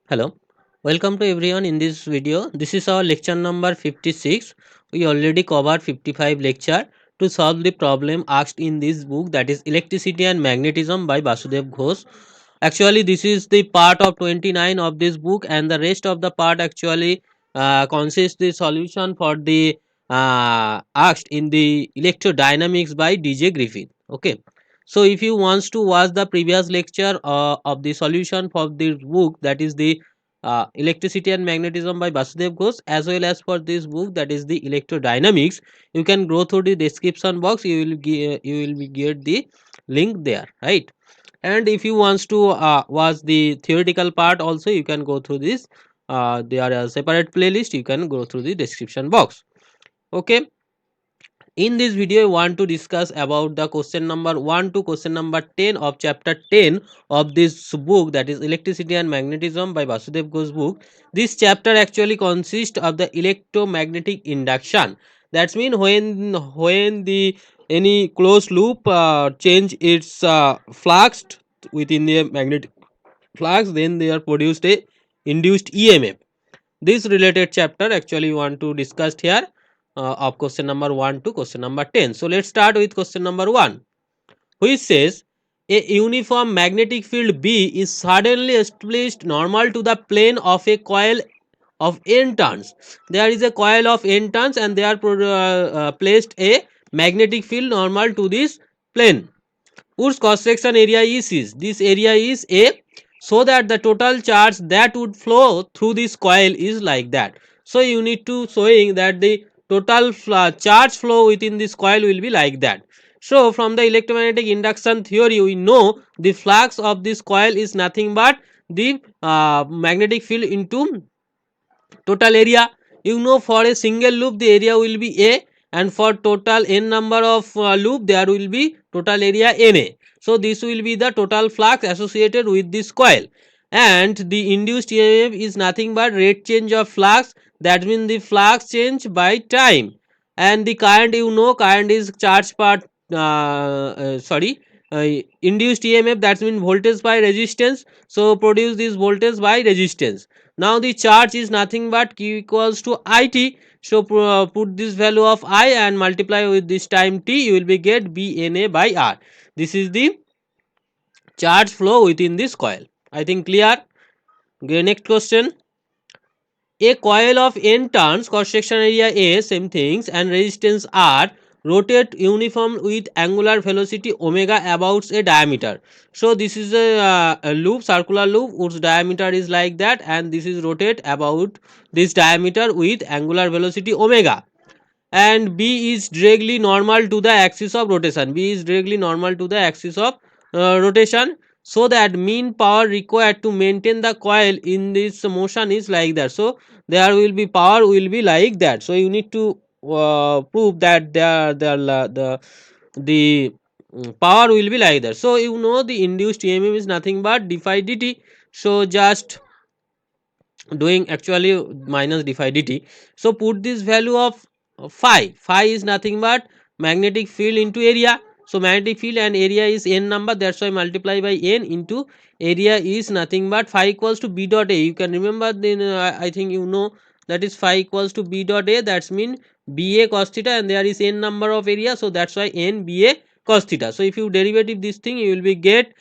Hello, welcome to everyone in this video. This is our lecture number 56. We already covered 55 lecture to solve the problem asked in this book, that is Electricity and Magnetism by Vasudev Ghosh. Actually, this is the part of 29 of this book, and the rest of the part actually consists the solution for the asked in the electrodynamics by DJ Griffith. Okay. So if you wants to watch the previous lecture of the solution for this book, that is the Electricity and Magnetism by Vasudev Ghosh, as well as for this book, that is the Electrodynamics, you can go through the description box. You will be get the link there, right? And if you wants to watch the theoretical part also, you can go through this. There are a separate playlist. You can go through the description box. Okay, in this video I want to discuss about the question number 1 to question number 10 of chapter 10 of this book, that is Electricity and Magnetism by Vasudev Ghosh book. This chapter actually consists of the electromagnetic induction. That's mean when the any closed loop change its flux within the magnetic flux, then they are produced a induced EMF. This related chapter actually want to discuss here of question number 1 to question number 10. So let's start with question number 1, which says a uniform magnetic field B is suddenly established normal to the plane of a coil of n turns. There is a coil of n turns and they are placed a magnetic field normal to this plane whose cross section area is this area is A, so that the total charge that would flow through this coil is like that. So you need to showing that the total charge flow within this coil will be like that. So from the electromagnetic induction theory, we know the flux of this coil is nothing but the magnetic field into total area. You know, for a single loop the area will be A, and for total n number of loop there will be total area Na. So this will be the total flux associated with this coil, and the induced EMF is nothing but rate change of flux. That means the flux change by time. And the current, you know, current is charge per sorry induced EMF, that means voltage by resistance. So produce this voltage by resistance. Now the charge is nothing but Q equals to IT. So put this value of I and multiply with this time T, you will be get BNA by R. This is the charge flow within this coil. I think clear. Okay, next question. A coil of n turns, cross section area A, same things, and resistance R, rotate uniform with angular velocity omega about a diameter. So this is a loop, circular loop whose diameter is like that, and this is rotate about this diameter with angular velocity omega. And B is directly normal to the axis of rotation. B is directly normal to the axis of rotation, so that mean power required to maintain the coil in this motion is like that. So there will be power will be like that. So you need to prove that the power will be like that. So you know the induced EMF is nothing but d phi dt. So just doing actually minus d phi dt. So put this value of phi is nothing but magnetic field into area. So magnetic field and area is n number, that's why multiply by n into area is nothing but phi equals to b dot a. You can remember, then I think you know that is phi equals to b dot a, that's mean ba cos theta, and there is n number of area, so that's why n ba cos theta. So if you derivative this thing, you will be get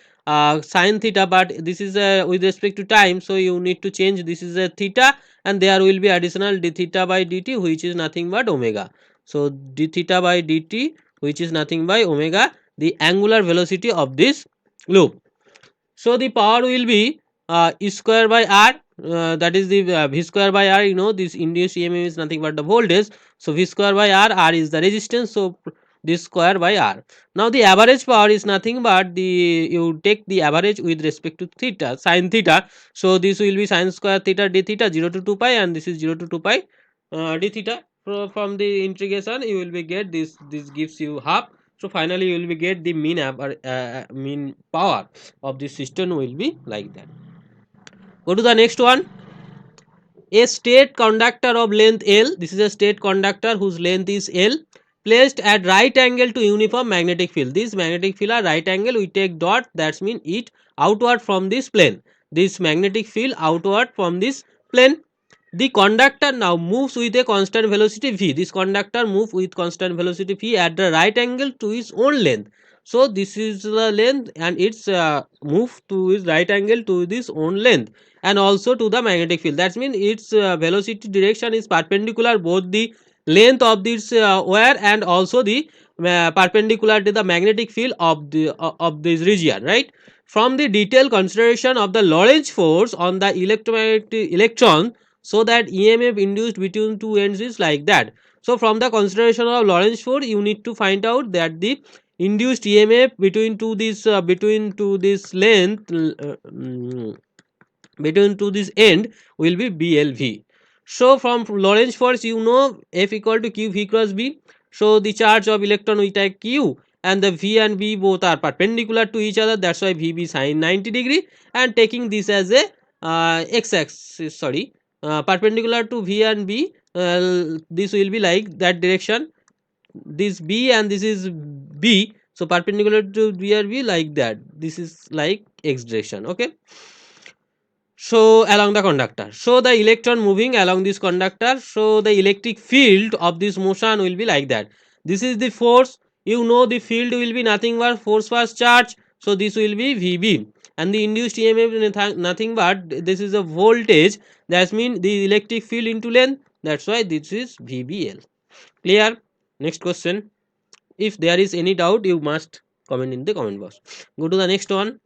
sine theta, but this is with respect to time, so you need to change, this is a theta, and there will be additional d theta by dt, which is nothing but omega. So d theta by dt, which is nothing by omega, the angular velocity of this loop. So the power will be E square by r, that is the v square by r. You know, this induced EMF is nothing but the voltage, so v square by r is the resistance, so this square by r. Now the average power is nothing but the, you take the average with respect to theta, sine theta. So this will be sine square theta d theta 0 to 2 pi, and this is 0 to 2 pi d theta. From the integration you will be get this gives you half. So finally you will be get the mean power of the system will be like that. Go to the next one. A state conductor of length L, this is a state conductor whose length is L, placed at right angle to uniform magnetic field. This magnetic field are right angle, we take dot, that's mean it outward from this plane. this magnetic field outward from this plane. The conductor now moves with a constant velocity v. This conductor moves with constant velocity v at the right angle to its own length. So this is the length and it's move to its right angle to this own length and also to the magnetic field. That means its velocity direction is perpendicular both the length of this wire and also the perpendicular to the magnetic field of this region, right? From the detailed consideration of the Lorentz force on the electromagnetic electron, so that EMF induced between two ends is like that. So from the consideration of Lorentz force, you need to find out that the induced EMF between to this length between to this end will be BLV. So from Lorentz force, you know F equal to Q V cross B. So the charge of electron with a Q and the V and B both are perpendicular to each other. That's why VB sine 90 degree, and taking this as a x-axis, sorry, perpendicular to V and B, this will be like that direction. This B and this is B, so perpendicular to B and B like that. This is like x direction. Okay. So along the conductor, so the electron moving along this conductor, so the electric field of this motion will be like that. This is the force, you know the field will be nothing but force plus charge, so this will be VB, and the induced EMF is nothing but this is a voltage, that means the electric field into length, that's why this is VBL. Clear? Next question. If there is any doubt, you must comment in the comment box. Go to the next one.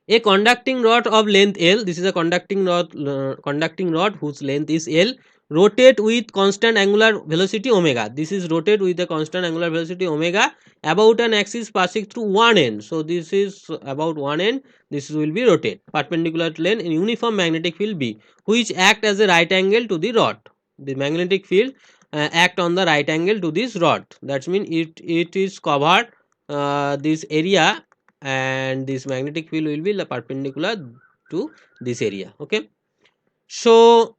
A conducting rod of length L, this is a conducting rod whose length is L, rotate with constant angular velocity omega. This is rotate with a constant angular velocity omega about an axis passing through one end. So this is about one end. This will be rotate perpendicular to length in uniform magnetic field B, which act as a right angle to the rod. The magnetic field act on the right angle to this rod. That means it is covered this area, and this magnetic field will be perpendicular to this area. Okay, so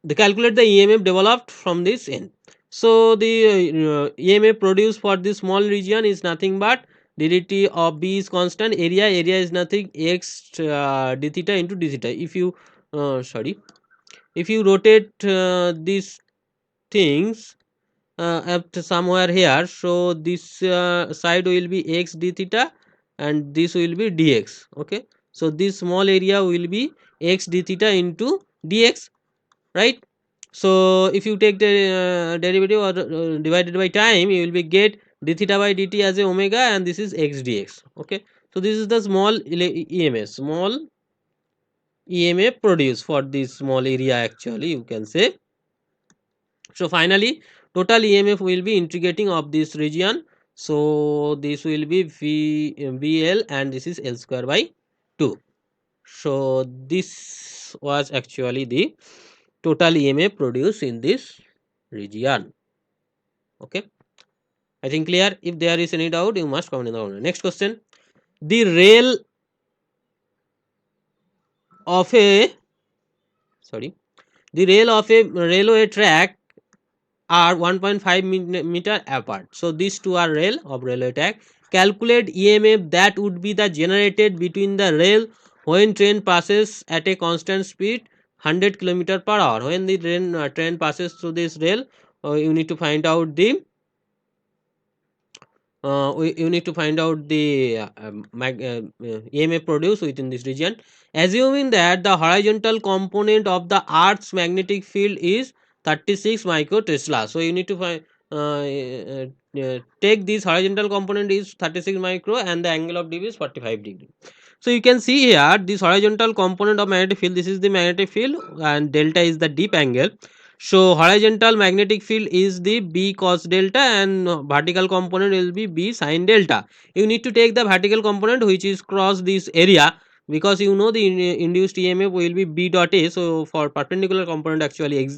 they calculate the EMF developed from this end. So the EMF produced for this small region is nothing but dt of B is constant, area is nothing, x d theta into d theta. If you if you rotate these things up to somewhere here, so this side will be x d theta and this will be dx. Okay, so this small area will be x d theta into dx, right? So if you take the derivative or divided by time, you will be get d theta by dt as a omega, and this is x dx. Okay, so this is the small EMF produced for this small area, actually you can say. So finally total EMF will be integrating of this region, so this will be VL and this is L square by 2. So this was actually the total EMF produced in this region. Okay, I think clear. If there is any doubt, you must comment in the corner. Next question. The rail of a railway track are 1.5 meter apart. So these two are rail of railway track. Calculate EMF that would be the generated between the rail when train passes at a constant speed 100 km per hour. When the train passes through this rail, you need to find out the you need to find out the EMF produced within this region. Assuming that the horizontal component of the Earth's magnetic field is 36 microtesla. So you need to find take this horizontal component is 36 micro and the angle of deviation is 45 degree. So you can see here this horizontal component of magnetic field, this is the magnetic field and delta is the deep angle. So horizontal magnetic field is the B cos delta and vertical component will be B sin delta. You need to take the vertical component which is cross this area, because you know the induced EMF will be B dot A. So for perpendicular component actually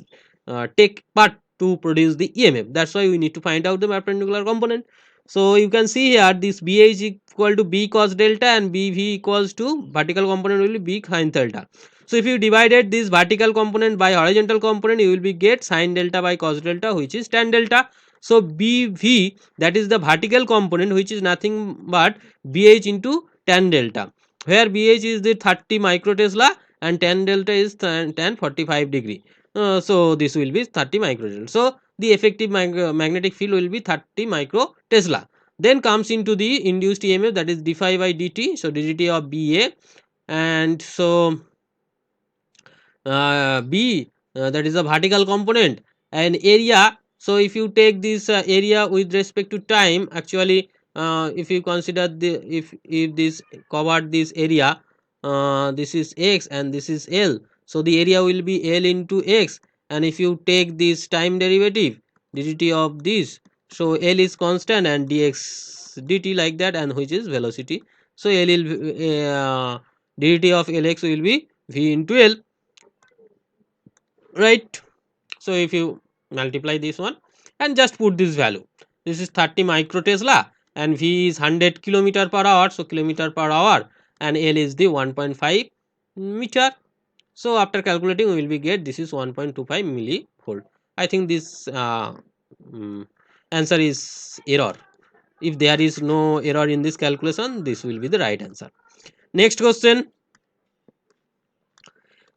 take part to produce the EMF. That's why we need to find out the perpendicular component. So you can see here this BA is equal to B cos delta and BV equals to vertical component will be B sin delta. So if you divided this vertical component by horizontal component, you will be get sin delta by cos delta, which is tan delta. So BV, that is the vertical component, which is nothing but BH into tan delta. where BH is the 30 microtesla and tan delta is tan 45 degree. So this will be 30 microtesla. So the effective magnetic field will be 30 microtesla. Then comes into the induced EMF, that is d phi by dt. So dt of BA, and so B, that is a vertical component, and area. So if you take this area with respect to time, actually if you consider the, if this covered this area, this is x and this is L, so the area will be L into x. And if you take this time derivative dt of this, so L is constant and dx dt like that, and which is velocity. So L will dt of Lx will be v into L, right? So if you multiply this one and just put this value, this is 30 microtesla and v is 100 kilometer per hour, so kilometer per hour, and L is the 1.5 meter. So after calculating we will be get this is 1.25 millivolt. I think this mm, answer is error. If there is no error in this calculation, this will be the right answer. Next question: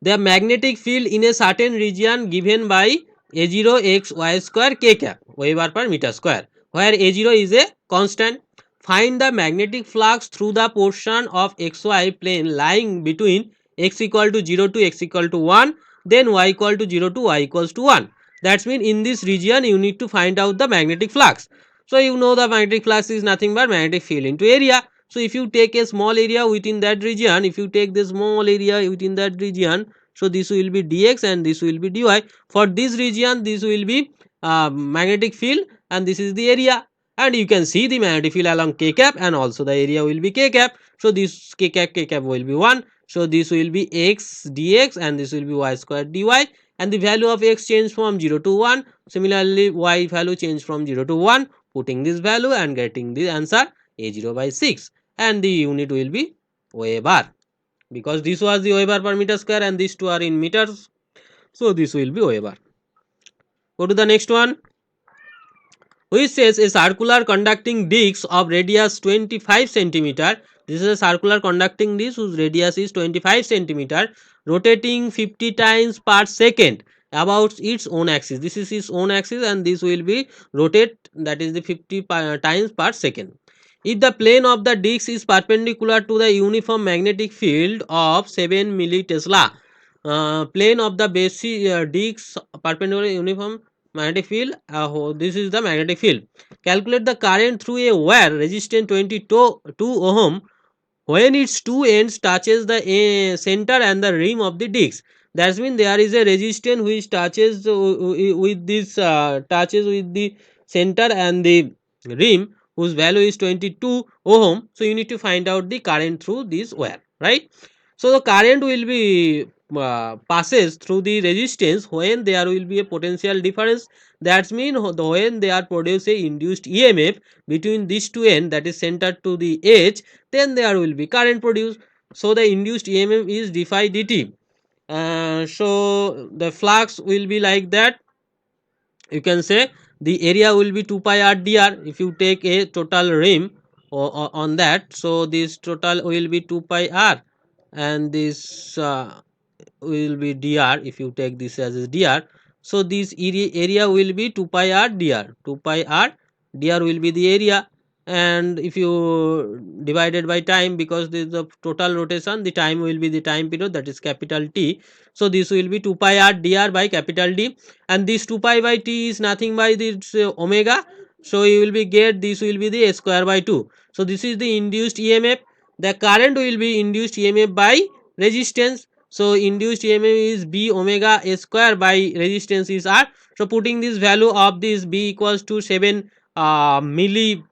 the magnetic field in a certain region given by A0 x y square k cap Weber per meter square, where A0 is a constant. Find the magnetic flux through the portion of xy plane lying between x equal to 0 to x equal to 1, then y equal to 0 to y equals to 1. That means in this region you need to find out the magnetic flux. So you know the magnetic flux is nothing but magnetic field into area. So if you take a small area within that region, if you take the small area within that region, so this will be dx and this will be dy. For this region this will be magnetic field and this is the area, and you can see the magnetic field along k cap and also the area will be k cap. So this k cap will be 1. So this will be x dx and this will be y square dy, and the value of x change from 0 to 1. Similarly y value change from 0 to 1. Putting this value and getting the answer a0 by 6, and the unit will be Weber, because this was the Weber per meter square and these two are in meters. So this will be Weber. Go to the next one, which says a circular conducting disc of radius 25 centimeter. This is a circular conducting disc whose radius is 25 centimeter, rotating 50 times per second about its own axis. This is its own axis and this will be rotate, that is the 50 times per second. If the plane of the disc is perpendicular to the uniform magnetic field of 7 millitesla, plane of the basic disc perpendicular uniform magnetic field, this is the magnetic field. Calculate the current through a wire resistance 22 ohm when its two ends touches the center and the rim of the disc. That means there is a resistance which touches with this touches with the center and the rim, whose value is 22 ohm. So you need to find out the current through this wire, right? So the current will be passes through the resistance when there will be a potential difference. That means when they are produce a induced EMF between these two ends, that is centered to the edge, then there will be current produced. So the induced EMF is d phi dt. So the flux will be like that. You can say the area will be 2 pi r dr. If you take a total rim on that, so this total will be 2 pi r, and this will be dr. If you take this as a dr, so this area will be 2 pi r dr. 2 pi r dr will be the area, and if you divided by time, because this is the total rotation, the time will be the time period, that is capital T. So this will be 2 pi r dr by capital D, and this 2 pi by T is nothing by this omega. So you will be get this will be the a square by 2. So this is the induced EMF. The current will be induced EMF by resistance. So induced EMF is b omega a square by resistance is r. So putting this value of this b equals to 7 milli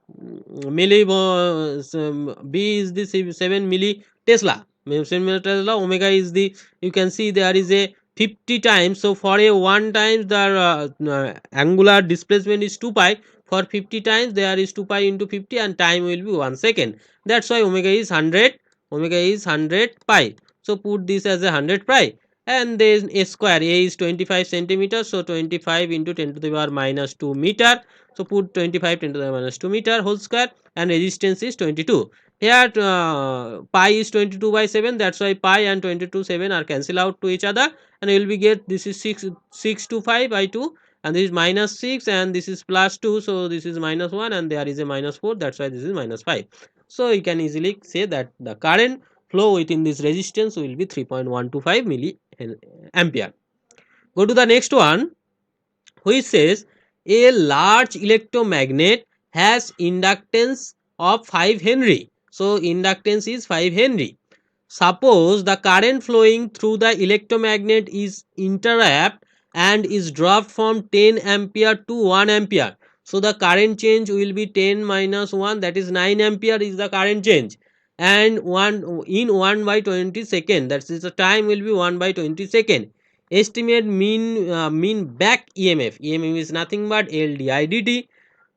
b is the 7 milli Tesla. 7 milli Tesla. Omega is the, you can see there is a 50 times. So for a 1 times the angular displacement is 2 pi. For 50 times there is 2 pi into 50 and time will be 1 second. That's why omega is 100. Omega is 100 pi. So put this as a 100 pi, and then a square, a is 25 centimeters, so 25 into 10 to the power minus 2 meter. So put 25 10 to the minus 2 meter whole square, and resistance is 22. Here pi is 22/7, that's why pi and 22/7 are cancel out to each other, and you will be get this is 6 to 5 by 2, and this is minus 6, and this is plus 2, so this is minus 1, and there is a minus 4, that's why this is minus 5. So you can easily say that the current flow within this resistance will be 3.125 milliampere. Go to the next one, which says a large electromagnet has inductance of 5 Henry. So inductance is 5 Henry. Suppose the current flowing through the electromagnet is interrupt and is dropped from 10 ampere to 1 ampere. So the current change will be 10 minus 1, that is 9 ampere is the current change, and 1 in 1 by 20 second, that is the time will be 1 by 20 second. Estimate mean back EMF. EMF is nothing but L di dt.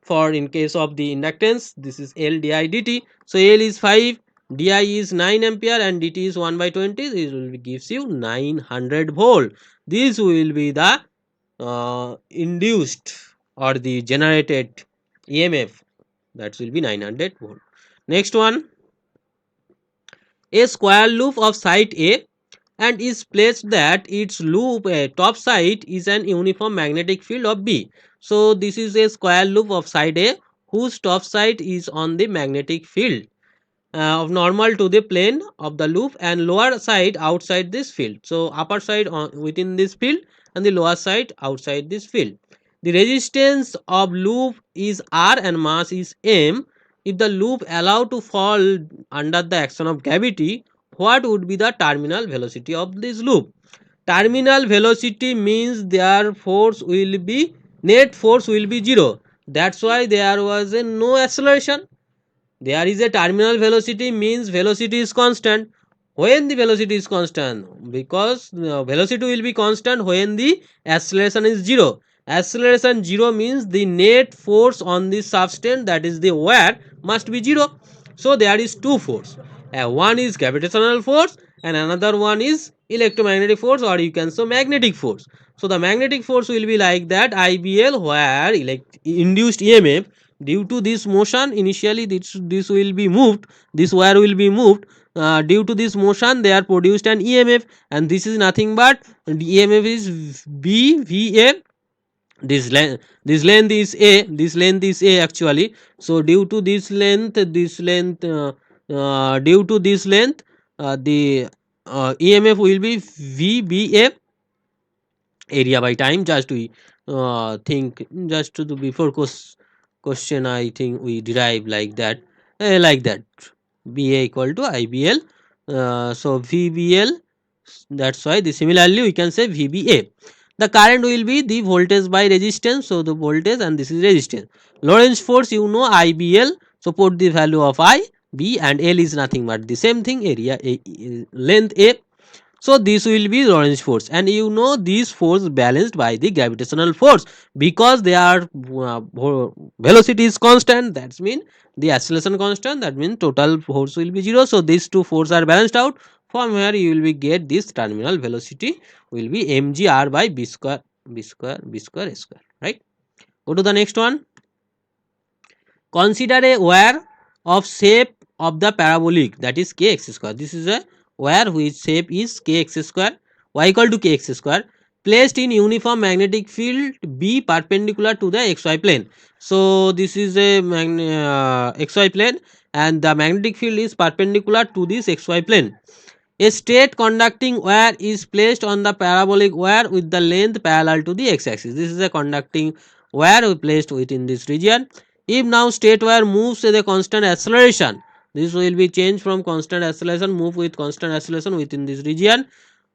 For in case of the inductance, this is L di dt. So L is 5, di is 9 ampere, and dt is 1 by 20. This will be, gives you 900 volt. This will be the induced or the generated EMF, that will be 900 volt. Next one, a square loop of site A and is placed that its loop top side is an uniform magnetic field of B. So this is a square loop of side A whose top side is on the magnetic field of normal to the plane of the loop, and lower side outside this field. So upper side within this field, and the lower side outside this field. The resistance of loop is R and mass is m. If the loop allowed to fall under the action of gravity, what would be the terminal velocity of this loop? Terminal velocity means their force will be, net force will be 0. That's why there was a no acceleration. There is a terminal velocity means velocity is constant. When the velocity is constant, because velocity will be constant when the acceleration is 0. Acceleration 0 means the net force on the substance, that is the wire, must be 0. So there is two force. One is gravitational force and another one is electromagnetic force, or you can say magnetic force. So the magnetic force will be like that IBL, where induced EMF due to this motion, initially this will be moved, this wire will be moved, due to this motion they are produced an EMF, and this is nothing but the EMF is BVA. This length is A, this length is A actually. So due to due to this length, the EMF will be VBA, area by time. Just we think, just to the before question, I think we derive like that, like that, BA equal to IBL. So VBL, that's why the similarly we can say VBA. The current will be the voltage by resistance, so the voltage and this is resistance. Lorentz force, you know, IBL, so put the value of I, B, and L is nothing but the same thing, area A, length A. So this will be Lorentz force, and you know this force balanced by the gravitational force, because their velocity is constant, that means the acceleration constant, that means total force will be 0. So these two forces are balanced out. From where you will be get this terminal velocity will be mgr by b square, b square, right? Go to the next one. Consider a wire of shape of the parabolic, that is kx square. This is a wire which shape is kx square, y equal to kx square, placed in uniform magnetic field B perpendicular to the xy plane. So this is a xy plane, and the magnetic field is perpendicular to this xy plane. A straight conducting wire is placed on the parabolic wire with the length parallel to the x-axis. This is a conducting wire placed within this region. If now straight wire moves with a constant acceleration, this will be changed from constant acceleration, move with constant acceleration within this region.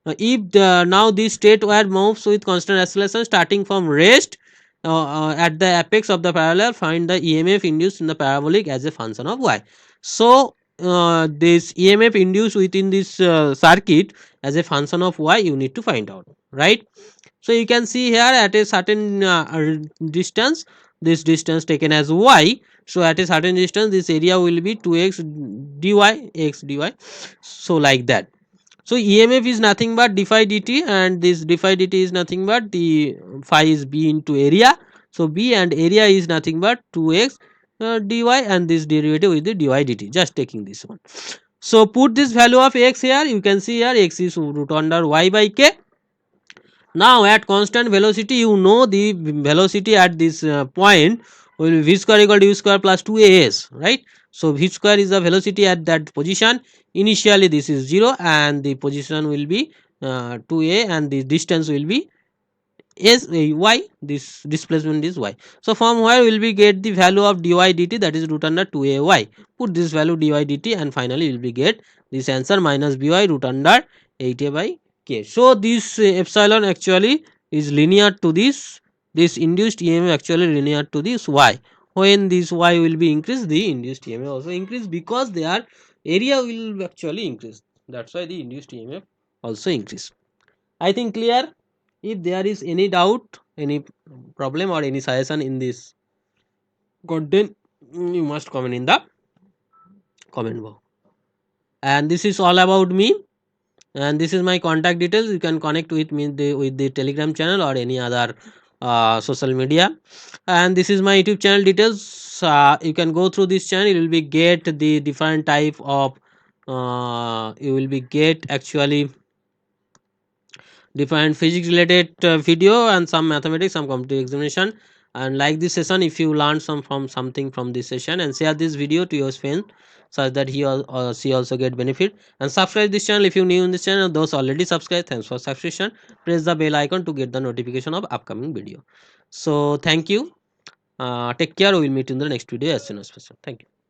If now this straight wire moves with constant acceleration starting from rest at the apex of the parallel, find the EMF induced in the parabolic as a function of y. So this EMF induced within this circuit as a function of y, you need to find out, right? So you can see here at a certain distance, this distance taken as y. So at a certain distance this area will be 2x dy, x dy, so like that. So EMF is nothing but d phi dt, and this d phi dt is nothing but the phi is b into area. So b and area is nothing but 2x dy and this derivative with the dy dt, just taking this one. So put this value of x here, you can see here x is root under y by k. Now at constant velocity, you know the velocity at this point will be v square equal to u square plus 2as, right? So v square is the velocity at that position. Initially this is 0 and the position will be 2a and the distance will be is y, this displacement is y. So from where will we get the value of dy dt, that is root under 2ay. Put this value dy dt and finally will be get this answer minus by root under 8a by k. So this epsilon actually is linear to this induced EMF actually linear to this y. When this y will be increased, the induced EMF also increase because their area will actually increase. That's why the induced EMF also increase. I think clear. If there is any doubt, any problem or any suggestion in this content, you must comment in the comment box. And this is all about me. And this is my contact details. You can connect with me with the Telegram channel or any other social media. And this is my YouTube channel details. You can go through this channel. You will be get the different type of. You will be get actually different physics related video and some mathematics, some competitive examination. And like this session, if you learn some from something from this session, and share this video to your friend such that he or she also get benefit. And subscribe this channel if you new in this channel. Those already subscribed, thanks for subscription. Press the bell icon to get the notification of upcoming video. So thank you. Take care. We will meet in the next video as soon as possible. Thank you.